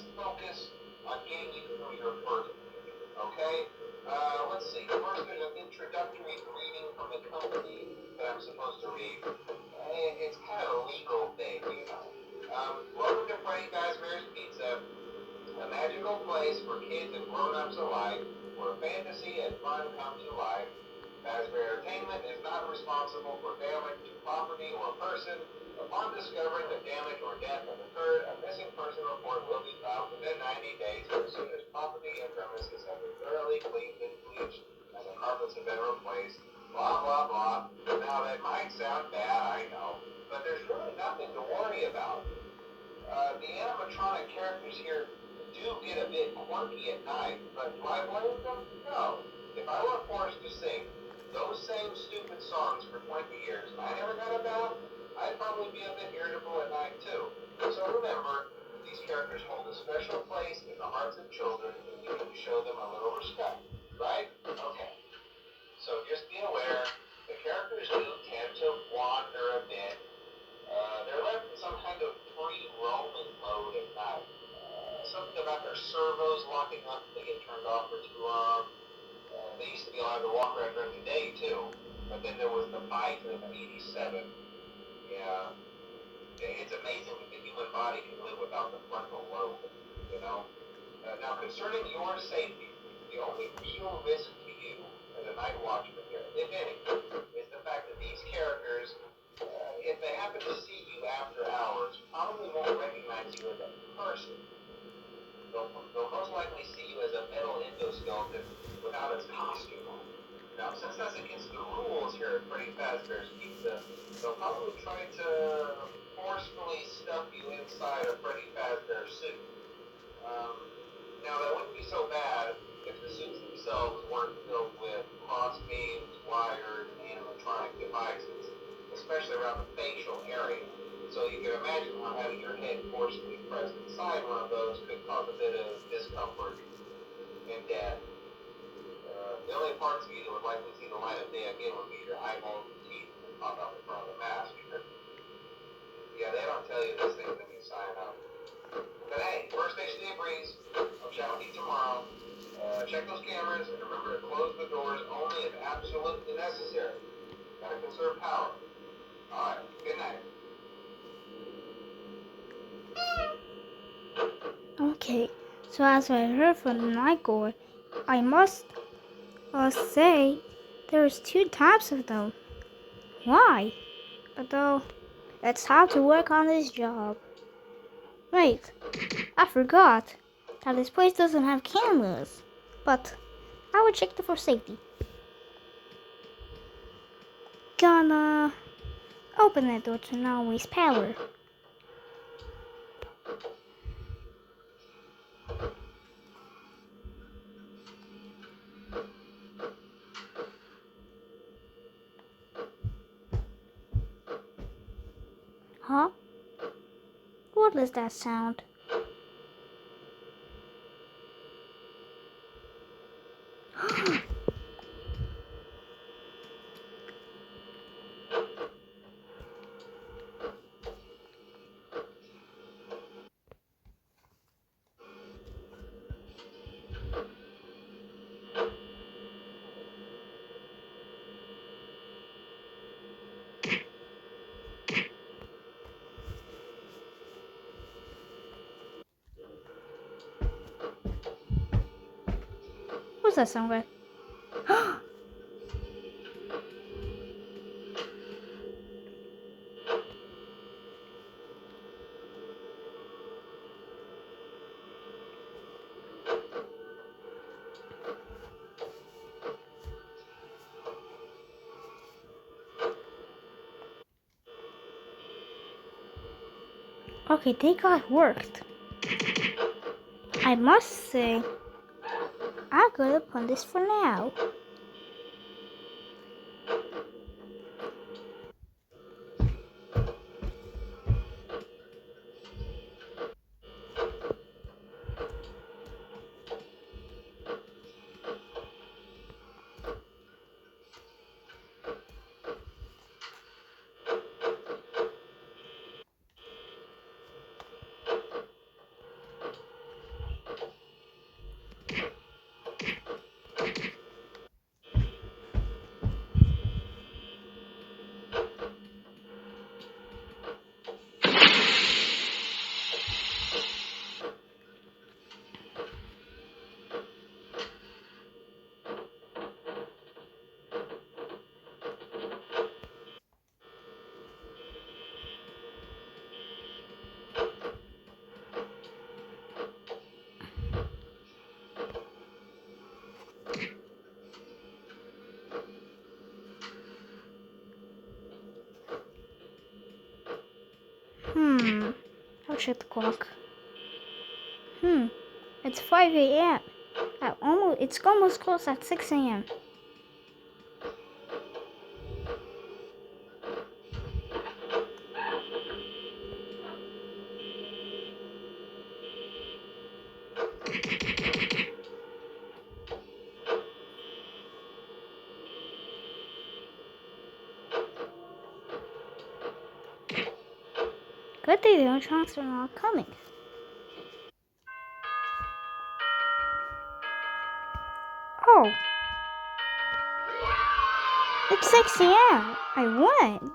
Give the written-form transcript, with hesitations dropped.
just focus on getting you through your first year, okay? Let's see. First, there's an introductory greeting from the company that I'm supposed to read. It's kind of a legal thing, you know. Welcome to Freddy Fazbear's Pizza, a magical place for kids and grown-ups alike, where fantasy and fun come to life. Fazbear Entertainment is not responsible for damage to property or person. Upon discovering that damage or death has occurred, a missing person report will be filed within 90 days as soon as property and premises have been thoroughly cleaned and bleached and the carpets have been replaced. Blah, blah, blah. Now, that might sound bad, I know, but there's really nothing to worry about. The animatronic characters here do get a bit quirky at night, but do I blame them? No. If I were forced to sing those same stupid songs for 20 years and I never got a bath, I'd probably be a bit irritable at night too. So remember, these characters hold a special place in the hearts of children and you need to show them a little respect, right? Okay. So just be aware, the characters do tend to wander a bit. They're left in some kind of free roaming mode at night. Something about their servos locking up if they get turned off for too long. They used to be allowed to walk around during the day too, but then there was the bite of '87. Yeah, it's amazing that the human body can live without the frontal lobe, you know? Now, concerning your safety, the only real risk to you as a night watchman here, if any, is the fact that these characters, if they happen to see you after hours, probably won't recognize you as a person. They'll most likely see you as a metal endoskeleton without its costume on. Now, since that's against the rules here at Freddy Fazbear's Pizza, they'll probably try to forcefully stuff you inside a Freddy Fazbear suit. Now, that wouldn't be so bad if the suits themselves weren't filled with crossbeams, wires, and animatronic devices, especially around the facial area. So you can imagine how having your head forcibly pressed inside one of those could cause a bit of discomfort and death. The only parts of you that would likely see the light of day again would be your eyeballs and teeth that pop out in front of the mask. Yeah, they don't tell you these things when you sign up. But hey, first station of the breeze. I'll chat with you tomorrow. Check those cameras and remember to close the doors only if absolutely necessary. Gotta conserve power. Alright, good night. Okay, so as I heard from the night guard, I must say there's two types of them. Why? Although it's how to work on this job. Wait, I forgot that this place doesn't have cameras, but I will check them for safety. Gonna open that door to not waste power. Huh? What is that sound? What's that sound like? Okay, they got worked. I must say, I'm good upon this for now. I'll check the clock. It's 5 a.m. It's almost close at 6 a.m. Good thing the electronics are not coming. Oh. It's 6 a.m. I won.